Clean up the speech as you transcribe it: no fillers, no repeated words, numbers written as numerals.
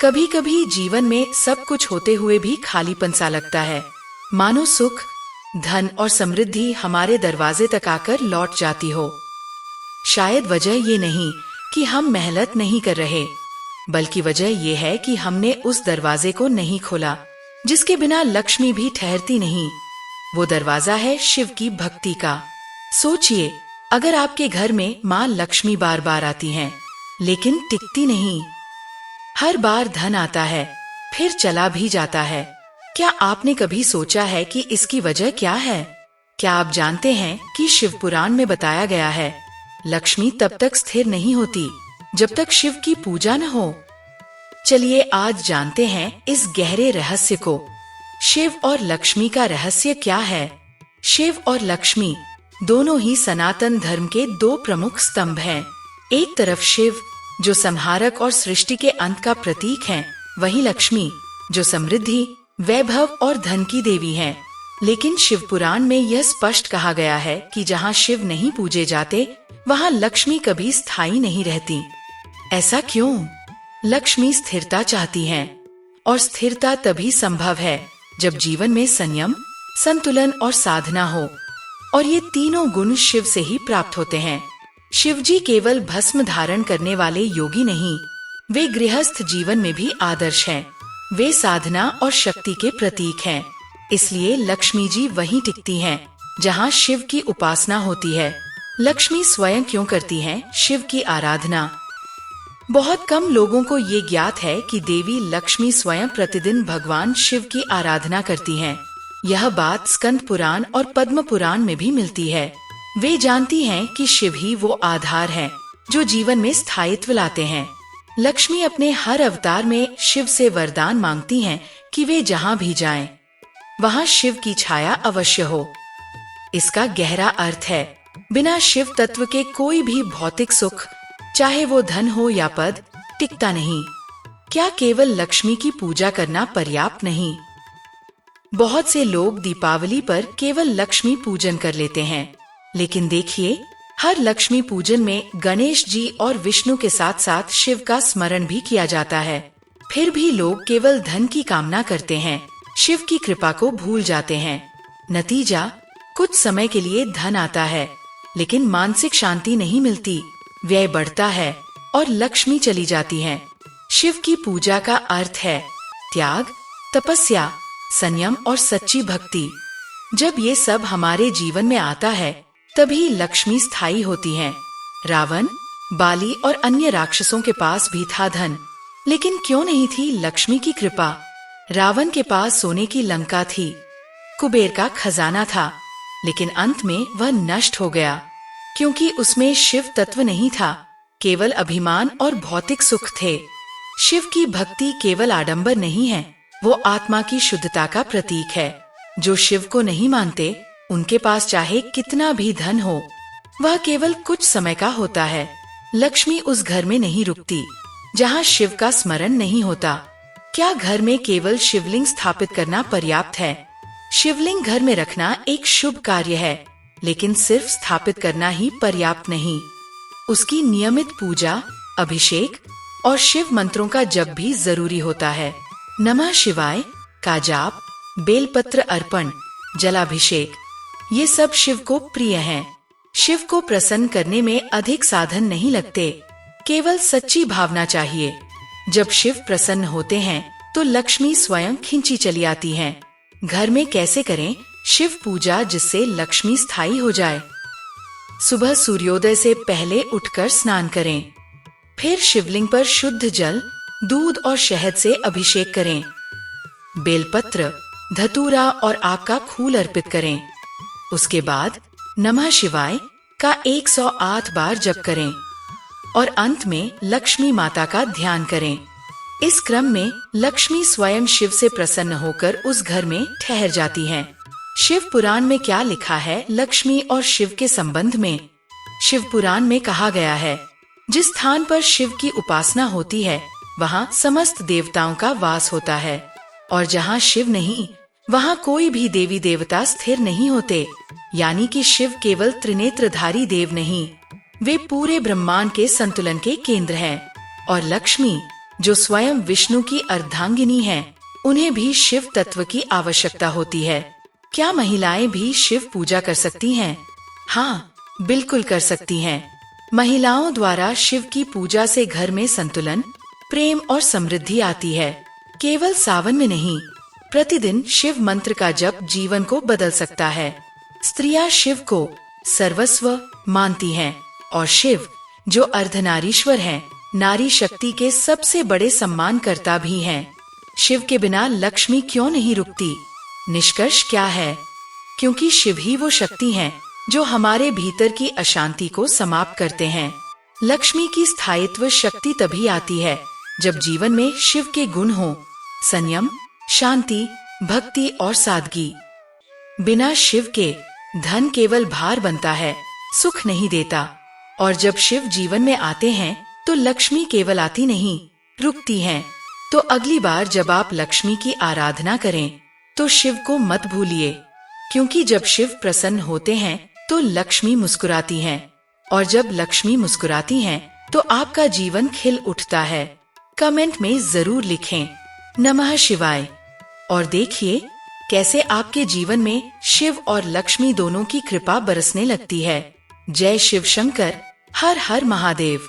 कभी कभी जीवन में सब कुछ होते हुए भी खालीपन सा लगता है, मानो सुख, धन और समृद्धि हमारे दरवाजे तक आकर लौट जाती हो। शायद वजह ये नहीं कि हम मेहनत नहीं कर रहे, बल्कि वजह ये है कि हमने उस दरवाजे को नहीं खोला जिसके बिना लक्ष्मी भी ठहरती नहीं। वो दरवाजा है शिव की भक्ति का। सोचिए, अगर आपके घर में माँ लक्ष्मी बार बार आती हैं, लेकिन टिकती नहीं। हर बार धन आता है, फिर चला भी जाता है। क्या आपने कभी सोचा है कि इसकी वजह क्या है? क्या आप जानते हैं कि शिव पुराण में बताया गया है, लक्ष्मी तब तक स्थिर नहीं होती जब तक शिव की पूजा न हो। चलिए आज जानते हैं इस गहरे रहस्य को। शिव और लक्ष्मी का रहस्य क्या है? शिव और लक्ष्मी दोनों ही सनातन धर्म के दो प्रमुख स्तंभ हैं। एक तरफ शिव जो संहारक और सृष्टि के अंत का प्रतीक हैं, वहीं लक्ष्मी जो समृद्धि, वैभव और धन की देवी हैं। लेकिन शिव पुराण में यह स्पष्ट कहा गया है कि जहाँ शिव नहीं पूजे जाते, वहाँ लक्ष्मी कभी स्थायी नहीं रहती। ऐसा क्यों? लक्ष्मी स्थिरता चाहती हैं, और स्थिरता तभी संभव है जब जीवन में संयम, संतुलन और साधना हो। और ये तीनों गुण शिव से ही प्राप्त होते हैं। शिव जी केवल भस्म धारण करने वाले योगी नहीं, वे गृहस्थ जीवन में भी आदर्श हैं। वे साधना और शक्ति के प्रतीक हैं। इसलिए लक्ष्मी जी वहीं टिकती हैं जहां शिव की उपासना होती है। लक्ष्मी स्वयं क्यों करती हैं शिव की आराधना? बहुत कम लोगों को ये ज्ञात है कि देवी लक्ष्मी स्वयं प्रतिदिन भगवान शिव की आराधना करती हैं। यह बात स्कंद पुराण और पद्म पुराण में भी मिलती है। वे जानती हैं कि शिव ही वो आधार हैं जो जीवन में स्थायित्व लाते हैं। लक्ष्मी अपने हर अवतार में शिव से वरदान मांगती हैं कि वे जहाँ भी जाएं, वहाँ शिव की छाया अवश्य हो। इसका गहरा अर्थ है, बिना शिव तत्व के कोई भी भौतिक सुख, चाहे वो धन हो या पद, टिकता नहीं। क्या केवल लक्ष्मी की पूजा करना पर्याप्त नहीं? बहुत से लोग दीपावली पर केवल लक्ष्मी पूजन कर लेते हैं, लेकिन देखिए, हर लक्ष्मी पूजन में गणेश जी और विष्णु के साथ साथ शिव का स्मरण भी किया जाता है। फिर भी लोग केवल धन की कामना करते हैं, शिव की कृपा को भूल जाते हैं। नतीजा, कुछ समय के लिए धन आता है, लेकिन मानसिक शांति नहीं मिलती, व्यय बढ़ता है और लक्ष्मी चली जाती है। शिव की पूजा का अर्थ है त्याग, तपस्या, संयम और सच्ची भक्ति। जब ये सब हमारे जीवन में आता है, तभी लक्ष्मी स्थायी होती हैं। रावण, बाली और अन्य राक्षसों के पास भी था धन, लेकिन क्यों नहीं थी लक्ष्मी की कृपा? रावण के पास सोने की लंका थी, कुबेर का खजाना था, लेकिन अंत में वह नष्ट हो गया, क्योंकि उसमें शिव तत्व नहीं था, केवल अभिमान और भौतिक सुख थे। शिव की भक्ति केवल आडंबर नहीं है, वो आत्मा की शुद्धता का प्रतीक है। जो शिव को नहीं मानते, उनके पास चाहे कितना भी धन हो, वह केवल कुछ समय का होता है। लक्ष्मी उस घर में नहीं रुकती जहाँ शिव का स्मरण नहीं होता। क्या घर में केवल शिवलिंग स्थापित करना पर्याप्त है? शिवलिंग घर में रखना एक शुभ कार्य है, लेकिन सिर्फ स्थापित करना ही पर्याप्त नहीं। उसकी नियमित पूजा, अभिषेक और शिव मंत्रों का जप भी जरूरी होता है। नमः शिवाय का जाप, बेलपत्र अर्पण, जलाभिषेक, ये सब शिव को प्रिय हैं। शिव को प्रसन्न करने में अधिक साधन नहीं लगते, केवल सच्ची भावना चाहिए। जब शिव प्रसन्न होते हैं, तो लक्ष्मी स्वयं खिंची चली आती हैं। घर में कैसे करें शिव पूजा जिससे लक्ष्मी स्थायी हो जाए? सुबह सूर्योदय से पहले उठकर स्नान करें। फिर शिवलिंग पर शुद्ध जल, दूध और शहद से अभिषेक करें। बेलपत्र, धतूरा और आग का फूल अर्पित करें। उसके बाद नमः शिवाय का 108 बार जप करें और अंत में लक्ष्मी माता का ध्यान करें। इस क्रम में लक्ष्मी स्वयं शिव से प्रसन्न होकर उस घर में ठहर जाती हैं। शिव पुराण में क्या लिखा है लक्ष्मी और शिव के संबंध में? शिव पुराण में कहा गया है, जिस स्थान पर शिव की उपासना होती है, वहाँ समस्त देवताओं का वास होता है, और जहाँ शिव नहीं, वहाँ कोई भी देवी देवता स्थिर नहीं होते। यानी कि शिव केवल त्रिनेत्रधारी देव नहीं, वे पूरे ब्रह्मांड के संतुलन के केंद्र हैं। और लक्ष्मी जो स्वयं विष्णु की अर्धांगिनी हैं, उन्हें भी शिव तत्व की आवश्यकता होती है। क्या महिलाएं भी शिव पूजा कर सकती हैं? हाँ, बिल्कुल कर सकती हैं। महिलाओं द्वारा शिव की पूजा से घर में संतुलन, प्रेम और समृद्धि आती है। केवल सावन में नहीं, प्रतिदिन शिव मंत्र का जप जीवन को बदल सकता है। स्त्रियां शिव को सर्वस्व मानती हैं और शिव, जो अर्धनारीश्वर हैं, नारी शक्ति के सबसे बड़े सम्मानकर्ता भी हैं। शिव के बिना लक्ष्मी क्यों नहीं रुकती? निष्कर्ष क्या है? क्योंकि शिव ही वो शक्ति हैं जो हमारे भीतर की अशांति को समाप्त करते हैं। लक्ष्मी की स्थायित्व शक्ति तभी आती है जब जीवन में शिव के गुण हो: संयम, शांति, भक्ति और सादगी। बिना शिव के धन केवल भार बनता है, सुख नहीं देता। और जब शिव जीवन में आते हैं तो लक्ष्मी केवल आती नहीं, रुकती हैं। तो अगली बार जब आप लक्ष्मी की आराधना करें तो शिव को मत भूलिए, क्योंकि जब शिव प्रसन्न होते हैं तो लक्ष्मी मुस्कुराती हैं, और जब लक्ष्मी मुस्कुराती हैं तो आपका जीवन खिल उठता है। कमेंट में जरूर लिखें नमः शिवाय और देखिए कैसे आपके जीवन में शिव और लक्ष्मी दोनों की कृपा बरसने लगती है। जय शिव शंकर, हर हर महादेव।